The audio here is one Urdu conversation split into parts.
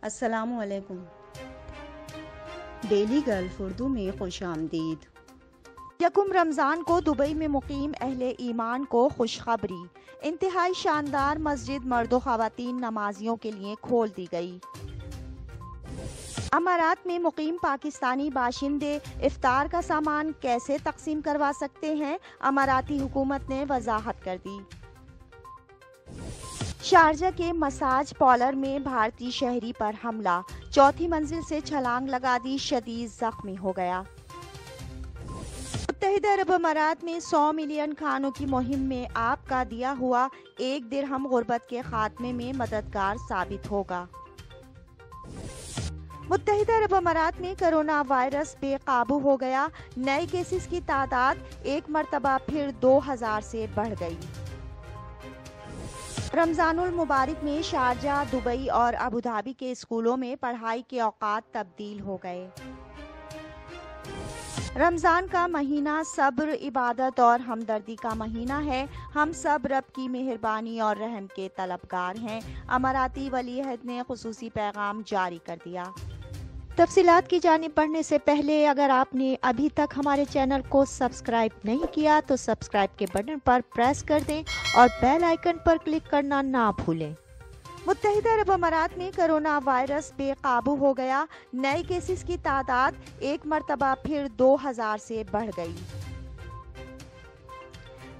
السلام علیکم۔ ڈیلی گلف اردو میں خوش آمدید۔ یکم رمضان کو دبئی میں مقیم اہل ایمان کو خوشخبری، انتہائی شاندار مسجد مرد و خواتین نمازیوں کے لیے کھول دی گئی۔ امارات میں مقیم پاکستانی باشندے افطار کا سامان کیسے تقسیم کروا سکتے ہیں، اماراتی حکومت نے وضاحت کر دی۔ شارجہ کے مساج پارلر میں بھارتی شہری پر حملہ، چوتھی منزل سے چھلانگ لگا دی، شدید زخمی ہو گیا۔ متحدہ عرب امارات میں 100 ملین کھانوں کی مہم میں آپ کا دیا ہوا 1 درہم غربت کے خاتمے میں مددگار ثابت ہوگا۔ متحدہ عرب امارات میں کرونا وائرس بے قابو ہو گیا، نئے کیسز کی تعداد ایک مرتبہ پھر 2000 سے بڑھ گئی۔ رمضان المبارک میں شارجہ، دبئی اور ابوظہبی کے اسکولوں میں پڑھائی کے اوقات تبدیل ہو گئے۔ رمضان کا مہینہ صبر، عبادت اور ہمدردی کا مہینہ ہے۔ ہم سب رب کی مہربانی اور رحم کے طلبگار ہیں، اماراتی ولی عہد نے خصوصی پیغام جاری کر دیا۔ تفصیلات کی جانب بڑھنے سے پہلے اگر آپ نے ابھی تک ہمارے چینل کو سبسکرائب نہیں کیا تو سبسکرائب کے بٹن پر پریس کر دیں اور بیل آئیکن پر کلک کرنا نہ بھولیں۔ متحدہ عرب امارات میں کرونا وائرس بے قابو ہو گیا، نئے کیسز کی تعداد ایک مرتبہ پھر 2000 سے بڑھ گئی۔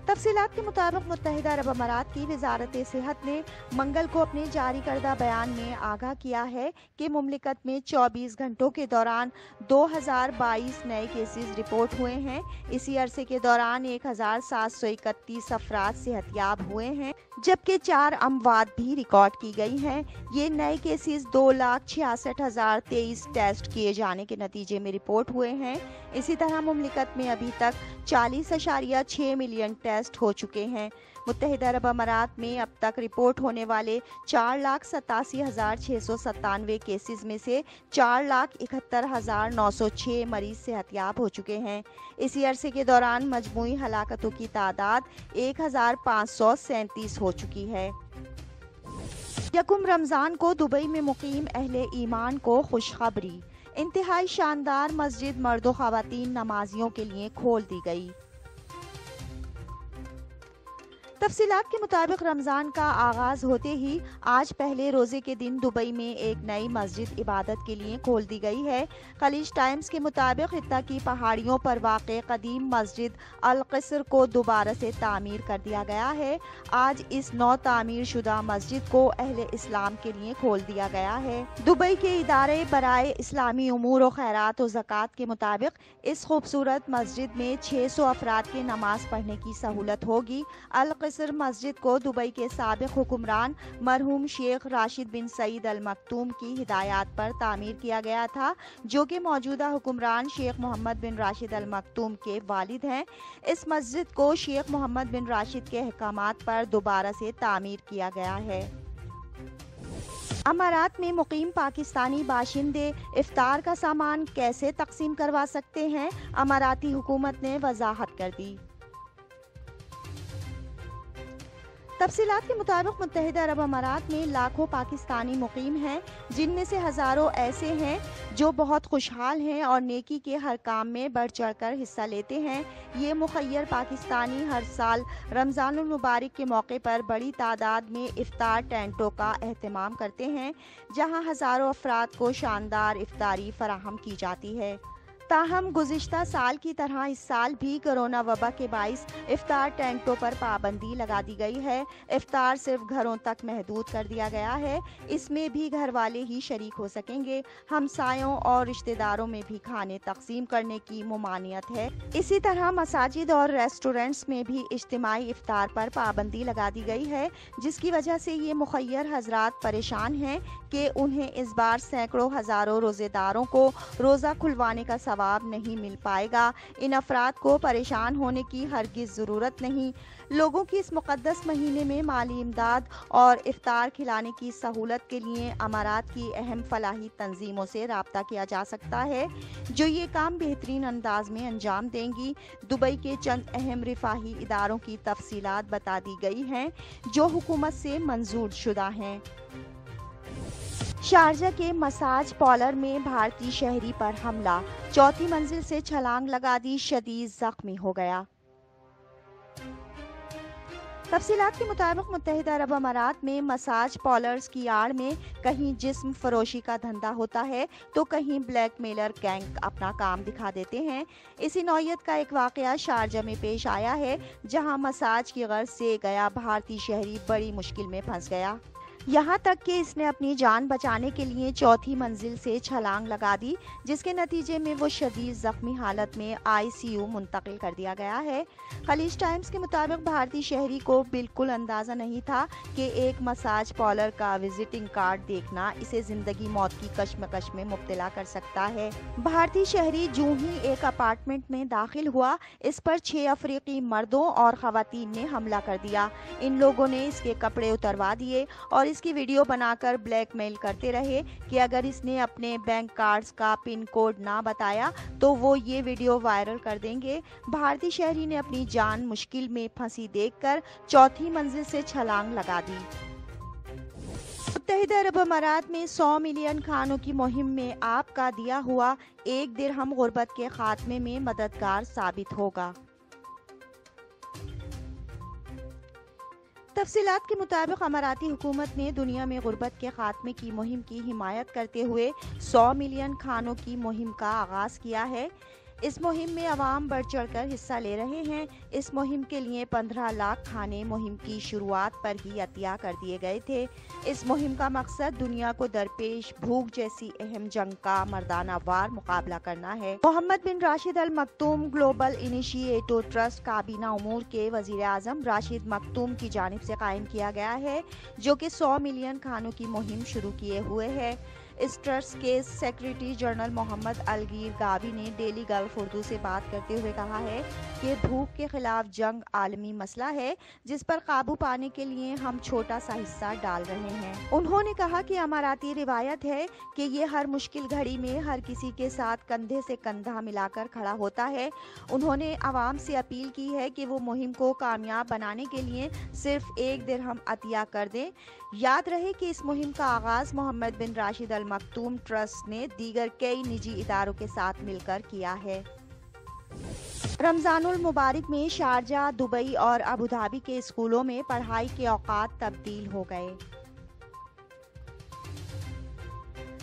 تفصیلات کے مطابق متحدہ عرب امارات کی وزارت صحت نے منگل کو اپنے جاری کردہ بیان میں آگاہ کیا ہے کہ مملکت میں 24 گھنٹوں کے دوران 2022 نئے کیسز رپورٹ ہوئے ہیں۔ اسی عرصے کے دوران 1731 افراد صحت یاب ہوئے ہیں، جبکہ 4 اموات بھی ریکارڈ کی گئی ہیں۔ یہ نئے کیسز 2,66,023 ٹیسٹ کیے جانے کے نتیجے میں رپورٹ ہوئے ہیں۔ اسی طرح مملکت میں ابھی تک 40.6 ملین ٹیسٹ ہو چکے ہیں۔ متحدہ عرب امارات میں اب تک رپورٹ ہونے والے 4,87,697 کیسز میں سے 4,71,906 مریض صحت یاب ہو چکے ہیں۔ اسی عرصے کے دوران مجموعی ہلاکتوں کی تعداد 1,537 ہو چکی ہے۔ یکم رمضان کو دبئی میں مقیم اہل ایمان کو خوشخبری، انتہائی شاندار مسجد مرد و خواتین نمازیوں کے لیے کھول دی گئی۔ تفصیلات کے مطابق رمضان کا آغاز ہوتے ہی آج پہلے روزے کے دن دبئی میں ایک نئی مسجد عبادت کے لیے کھول دی گئی ہے۔ خلیج ٹائمز کے مطابق خطہ کی پہاڑیوں پر واقع قدیم مسجد القصر کو دوبارہ سے تعمیر کر دیا گیا ہے۔ آج اس نو تعمیر شدہ مسجد کو اہل اسلام کے لیے کھول دیا گیا ہے۔ دبئی کے ادارے برائے اسلامی امور و خیرات و زکوٰۃ کے مطابق اس خوبصورت مسجد میں 600 افراد کے نماز پڑھنے کی سہولت ہوگی۔ القصر مسجد کو دبئی کے سابق حکمران مرحوم شیخ راشد بن سعید المکتوم کی ہدایات پر تعمیر کیا گیا تھا، جو کہ موجودہ حکمران شیخ محمد بن راشد المکتوم کے والد ہیں۔ اس مسجد کو شیخ محمد بن راشد کے احکامات پر دوبارہ سے تعمیر کیا گیا ہے۔ امارات میں مقیم پاکستانی باشندے افطار کا سامان کیسے تقسیم کروا سکتے ہیں، اماراتی حکومت نے وضاحت کر دی۔ تفصیلات کے مطابق متحدہ عرب امارات میں لاکھوں پاکستانی مقیم ہیں، جن میں سے ہزاروں ایسے ہیں جو بہت خوشحال ہیں اور نیکی کے ہر کام میں بڑھ چڑھ کر حصہ لیتے ہیں۔ یہ مخیر پاکستانی ہر سال رمضان المبارک کے موقع پر بڑی تعداد میں افطار ٹینٹوں کا اہتمام کرتے ہیں، جہاں ہزاروں افراد کو شاندار افطاری فراہم کی جاتی ہے۔ تاہم گزشتہ سال کی طرح اس سال بھی کرونا وبا کے باعث افطار ٹینٹوں پر پابندی لگا دی گئی ہے۔ افطار صرف گھروں تک محدود کر دیا گیا ہے، اس میں بھی گھر والے ہی شریک ہو سکیں گے۔ ہمسایوں اور رشتہ داروں میں بھی کھانے تقسیم کرنے کی ممانعت ہے۔ اسی طرح مساجد اور ریسٹورنٹس میں بھی اجتماعی افطار پر پابندی لگا دی گئی ہے، جس کی وجہ سے یہ مخیر حضرات پریشان ہیں کہ انہیں اس بار سینکڑوں ہزاروں روزے داروں کو روزہ کھلوانے کا ثواب نہیں مل پائے گا۔ ان افراد کو پریشان ہونے کی ہرگز ضرورت نہیں۔ لوگوں کی اس مقدس مہینے میں مالی امداد اور افطار کھلانے کی سہولت کے لیے امارات کی اہم فلاحی تنظیموں سے رابطہ کیا جا سکتا ہے، جو یہ کام بہترین انداز میں انجام دیں گی۔ دبئی کے چند اہم رفاہی اداروں کی تفصیلات بتا دی گئی ہیں جو حکومت سے منظور شدہ ہیں۔ شارجہ کے مساج پارلر میں بھارتی شہری پر حملہ، چوتھی منزل سے چھلانگ لگا دی، شدید زخمی ہو گیا۔ تفصیلات کے مطابق متحدہ عرب امارات میں مساج پارلرز کی آڑ میں کہیں جسم فروشی کا دھندا ہوتا ہے تو کہیں بلیک میلر گینگ اپنا کام دکھا دیتے ہیں۔ اسی نوعیت کا ایک واقعہ شارجہ میں پیش آیا ہے، جہاں مساج کی غرض سے گیا بھارتی شہری بڑی مشکل میں پھنس گیا، یہاں تک کہ اس نے اپنی جان بچانے کے لیے چوتھی منزل سے چھلانگ لگا دی، جس کے نتیجے میں وہ شدید زخمی حالت میں ICU منتقل کر دیا گیا ہے۔ خلیج ٹائمز کے مطابق بھارتی شہری کو بالکل اندازہ نہیں تھا کہ ایک مساج پارلر کا وزٹنگ کارڈ دیکھنا اسے زندگی موت کی کشمکش میں مبتلا کر سکتا ہے۔ بھارتی شہری جو ہی ایک اپارٹمنٹ میں داخل ہوا، اس پر 6 افریقی مردوں اور خواتین نے حملہ کر دیا۔ ان لوگوں نے اس کے کپڑے اتروا دیے اور اس کی ویڈیو بنا کر بلیک میل کرتے رہے کہ اگر اس نے اپنے بینک کارڈز کا پن کوڈ نہ بتایا تو وہ یہ ویڈیو وائرل کر دیں گے۔ بھارتی شہری نے اپنی جان مشکل میں پھنسی دیکھ کر چوتھی منزل سے چھلانگ لگا دی۔ متحدہ عرب امارات میں 100 ملین کھانوں کی مہم میں آپ کا دیا ہوا 1 درہم غربت کے خاتمے میں مددگار ثابت ہوگا۔ تفصیلات کے مطابق اماراتی حکومت نے دنیا میں غربت کے خاتمے کی مہم کی حمایت کرتے ہوئے 100 ملین کھانوں کی مہم کا آغاز کیا ہے۔ اس مہم میں عوام بڑھ چڑھ کر حصہ لے رہے ہیں۔ اس مہم کے لیے 15 لاکھ کھانے مہم کی شروعات پر ہی عطیہ کر دیے گئے تھے۔ اس مہم کا مقصد دنیا کو درپیش بھوک جیسی اہم جنگ کا مردانہ وار مقابلہ کرنا ہے۔ محمد بن راشد ال مکتوم گلوبل انیشیٹو ٹرسٹ کابینہ امور کے وزیر اعظم راشد مکتوم کی جانب سے قائم کیا گیا ہے، جو کہ 100 ملین کھانوں کی مہم شروع کیے ہوئے ہے۔ اس ٹرسٹ کے سیکریٹری جنرل محمد الگیر گابی نے ڈیلی گلف اردو سے بات کرتے ہوئے کہا ہے کہ بھوک کے خلاف جنگ عالمی مسئلہ ہے، جس پر قابو پانے کے لیے ہم چھوٹا سا حصہ ڈال رہے ہیں۔ انہوں نے کہا کہ اماراتی روایت ہے کہ یہ ہر مشکل گھڑی میں ہر کسی کے ساتھ کندھے سے کندھا ملا کر کھڑا ہوتا ہے۔ انہوں نے عوام سے اپیل کی ہے کہ وہ مہم کو کامیاب بنانے کے لیے صرف 1 درہم عطیہ کر دیں۔ یاد رہے کہ اس مہم کا آغاز محمد بن راشد ال مکتوم ٹرسٹ نے دیگر کئی نجی اداروں کے ساتھ مل کر کیا ہے۔ رمضان المبارک میں شارجہ، دبئی اور ابوظہبی کے اسکولوں میں پڑھائی کے اوقات تبدیل ہو گئے۔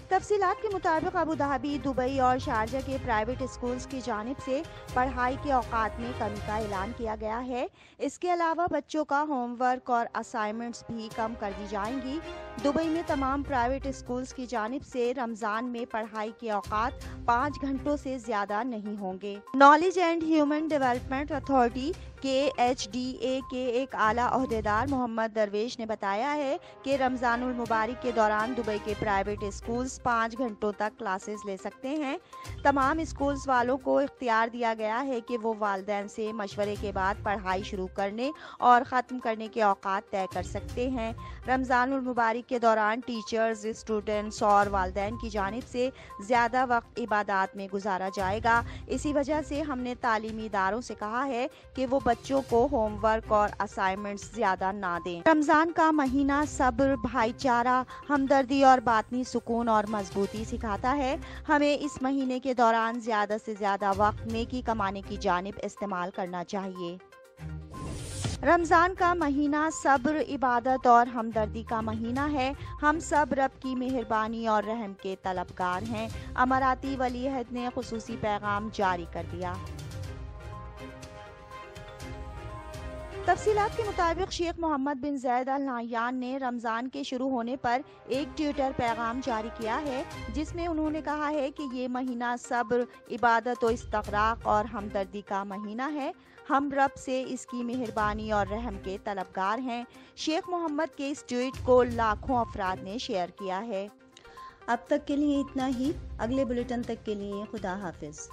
تفصیلات کے مطابق ابوظہبی، دبئی اور شارجہ کے پرائیویٹ اسکولز کی جانب سے پڑھائی کے اوقات میں کمی کا اعلان کیا گیا ہے۔ اس کے علاوہ بچوں کا ہوم ورک اور اسائنمنٹس بھی کم کر دی جائیں گی۔ دبئی میں تمام پرائیویٹ اسکولز کی جانب سے رمضان میں پڑھائی کے اوقات 5 گھنٹوں سے زیادہ نہیں ہوں گے۔ Knowledge and human development authority KHDA کے ایک اعلیٰ عہدیدار محمد درویش نے بتایا ہے کہ رمضان المبارک کے دوران دبئی کے پرائیویٹ اسکولز 5 گھنٹوں تک کلاسز لے سکتے ہیں۔ تمام اسکولز والوں کو اختیار دیا گیا ہے کہ وہ والدین سے مشورے کے بعد پڑھائی شروع کرنے اور ختم کرنے کے اوقات طے کر سکتے ہیں۔ رمضان المبارک کے دوران ٹیچرز، اسٹوڈنٹس اور والدین کی جانب سے زیادہ وقت عبادات میں گزارا جائے گا۔ اسی وجہ سے ہم نے تعلیمی اداروں سے کہا ہے کہ وہ بچوں کو ہوم ورک اور اسائنمنٹس زیادہ نہ دیں۔ رمضان کا مہینہ صبر، بھائی چارہ، ہمدردی اور باطنی سکون اور مضبوطی سکھاتا ہے۔ ہمیں اس مہینے کے دوران زیادہ سے زیادہ وقت نیکی کمانے کی جانب استعمال کرنا چاہیے۔ رمضان کا مہینہ صبر، عبادت اور ہمدردی کا مہینہ ہے۔ ہم سب رب کی مہربانی اور رحم کے طلبگار ہیں۔ اماراتی ولی عہد نے خصوصی پیغام جاری کر دیا۔ تفصیلات کے مطابق شیخ محمد بن زید ال نہیان نے رمضان کے شروع ہونے پر ایک ٹویٹر پیغام جاری کیا ہے، جس میں انہوں نے کہا ہے کہ یہ مہینہ صبر، عبادت و استغراق اور ہمدردی کا مہینہ ہے۔ ہم رب سے اس کی مہربانی اور رحم کے طلبگار ہیں۔ شیخ محمد کے اس ٹویٹ کو لاکھوں افراد نے شیئر کیا ہے۔ اب تک کے لیے اتنا ہی۔ اگلے بلیٹن تک کے لیے خدا حافظ۔